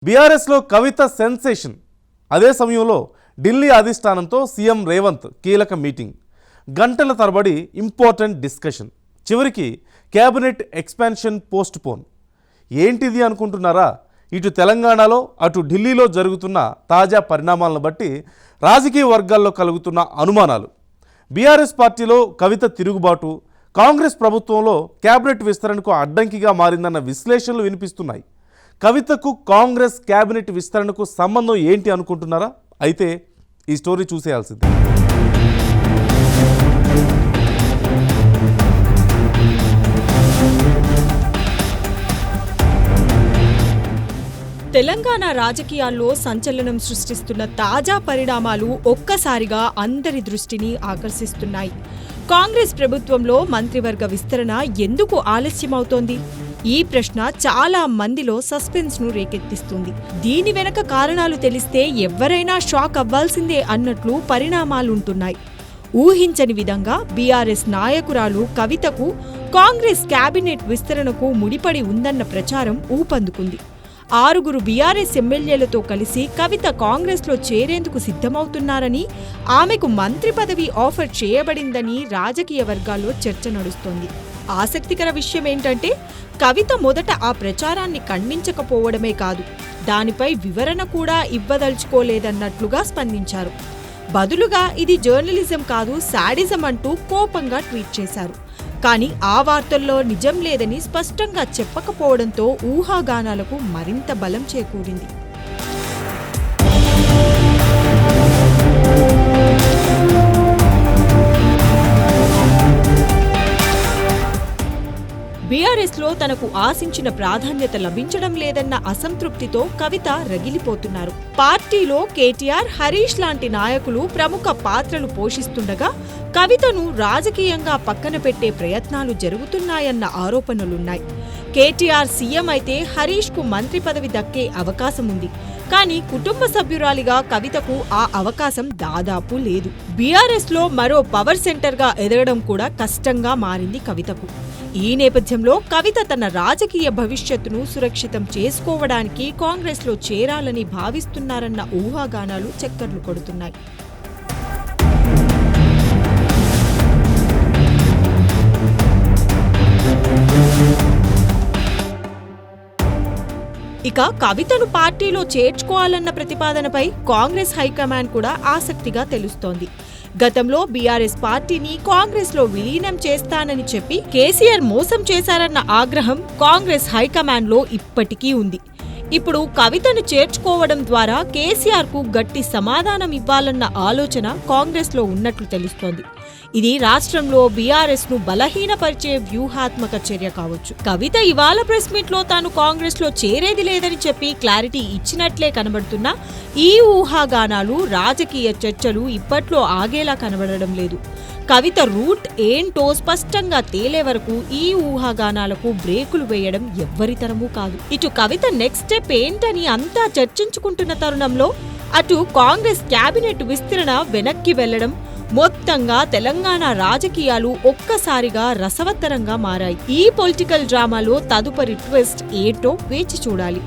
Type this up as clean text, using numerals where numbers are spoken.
బీఆర్ఎస్లో కవిత సెన్సేషన్. అదే సమయంలో ఢిల్లీ అధిష్టానంతో సీఎం రేవంత్ కీలక మీటింగ్. గంటల తరబడి ఇంపార్టెంట్ డిస్కషన్. చివరికి క్యాబినెట్ ఎక్స్పాన్షన్ పోస్ట్ పోన్. ఏంటిది అనుకుంటున్నారా? ఇటు తెలంగాణలో అటు ఢిల్లీలో జరుగుతున్న తాజా పరిణామాలను బట్టి రాజకీయ వర్గాల్లో కలుగుతున్న అనుమానాలు. బీఆర్ఎస్ పార్టీలో కవిత తిరుగుబాటు కాంగ్రెస్ ప్రభుత్వంలో క్యాబినెట్ విస్తరణకు అడ్డంకిగా మారిందన్న విశ్లేషణలు వినిపిస్తున్నాయి. కవితకు కాంగ్రెస్ క్యాబినెట్ విస్తరణకు సంబంధం ఏంటి అనుకుంటున్నారా? అయితే ఈ స్టోరీ చూసేయాల్సిందే. తెలంగాణ రాజకీయాల్లో సంచలనం సృష్టిస్తున్న తాజా పరిణామాలు ఒక్కసారిగా అందరి దృష్టిని ఆకర్షిస్తున్నాయి. కాంగ్రెస్ ప్రభుత్వంలో మంత్రివర్గ విస్తరణ ఎందుకు ఆలస్యమవుతోంది? ఈ ప్రశ్న చాలా మందిలో సస్పెన్స్ ను రేకెత్తిస్తుంది. దీని వెనక కారణాలు తెలిస్తే ఎవరైనా షాక్ అవ్వాల్సిందే అన్నట్లు పరిణామాలుంటున్నాయి. ఊహించని విధంగా బీఆర్ఎస్ నాయకురాలు కవితకు కాంగ్రెస్ క్యాబినెట్ విస్తరణకు ముడిపడి ఉందన్న ప్రచారం ఊపందుకుంది. 6 బీఆర్ఎస్ ఎమ్మెల్యేలతో కలిసి కవిత కాంగ్రెస్లో చేరేందుకు సిద్ధమవుతున్నారని, ఆమెకు మంత్రి పదవి ఆఫర్ చేయబడిందని రాజకీయ వర్గాల్లో చర్చ నడుస్తోంది. ఆసక్తికర విషయమేంటంటే కవిత మొదట ఆ ప్రచారాన్ని ఖండించకపోవడమే కాదు, దానిపై వివరణ కూడా ఇవ్వదలుచుకోలేదన్నట్లుగా స్పందించారు. బదులుగా ఇది జర్నలిజం కాదు, శాడిజం అంటూ కోపంగా ట్వీట్ చేశారు. కానీ ఆ వార్తల్లో నిజం లేదని స్పష్టంగా చెప్పకపోవడంతో ఊహాగానాలకు మరింత బలం చేకూరింది. బీఆర్ఎస్లో తనకు ఆశించిన ప్రాధాన్యత లభించడం లేదన్న అసంతృప్తితో కవిత రగిలిపోతున్నారు. పార్టీలో కేటీఆర్, హరీష్ లాంటి నాయకులు ప్రముఖ పాత్రలు పోషిస్తుండగా కవితను రాజకీయంగా పక్కన పెట్టే ప్రయత్నాలు జరుగుతున్నాయన్న ఆరోపణలున్నాయి. కేటీఆర్ సీఎం అయితే హరీష్ కు మంత్రి పదవి దక్కే అవకాశం ఉంది. కానీ కుటుంబ సభ్యురాలిగా కవితకు ఆ అవకాశం దాదాపు లేదు. బీఆర్ఎస్ లో మరో పవర్ సెంటర్ గా ఎదగడం కూడా కష్టంగా మారింది కవితకు. ఈ నేపథ్యంలో కవిత తన రాజకీయ భవిష్యత్తును సురక్షితం చేసుకోవడానికి కాంగ్రెస్ లో చేరాలని భావిస్తున్నారన్న ఊహాగానాలు చక్కర్లు కొడుతున్నాయి. ఇక కవితను పార్టీలో చేర్చుకోవాలన్న ప్రతిపాదనపై కాంగ్రెస్ హైకమాండ్ కూడా ఆసక్తిగా తెలుస్తోంది. గతంలో బీఆర్ఎస్ పార్టీని కాంగ్రెస్ లో విలీనం చేస్తానని చెప్పి కేసీఆర్ మోసం చేశారన్న ఆగ్రహం కాంగ్రెస్ హైకమాండ్ లో ఇప్పటికీ ఉంది. ఇప్పుడు కవితను చేర్చుకోవడం ద్వారా కేసీఆర్ కు గట్టి సమాధానం ఇవ్వాలన్న ఆలోచన కాంగ్రెస్ లో ఉన్నట్లు తెలుస్తోంది. ఇది రాష్ట్రంలో బీఆర్ఎస్ ను బలహీనపరిచే వ్యూహాత్మక చర్య కావచ్చు. కవిత ఇవాళ ప్రెస్ మీట్ లో తాను కాంగ్రెస్ లో చేరేది లేదని చెప్పి క్లారిటీ ఇచ్చినట్లే కనబడుతున్నా ఈ ఊహాగానాలు, రాజకీయ చర్చలు ఇప్పట్లో ఆగేలా కనబడడం లేదు. కవిత రూట్ ఏంటో స్పష్టంగా తేలే వరకు ఈ ఊహాగానాలకు బ్రేకులు వేయడం ఎవ్వరితరమూ కాదు. ఇటు కవిత నెక్స్ట్ స్టెప్ ఏంటని అంతా చర్చించుకుంటున్న తరుణంలో అటు కాంగ్రెస్ క్యాబినెట్ విస్తరణ వెనక్కి వెళ్లడం, మొత్తంగా తెలంగాణ రాజకీయాలు ఒక్కసారిగా రసవత్తరంగా మారాయి. ఈ పొలిటికల్ డ్రామాలో తదుపరి ట్విస్ట్ ఏంటో వేచి చూడాలి.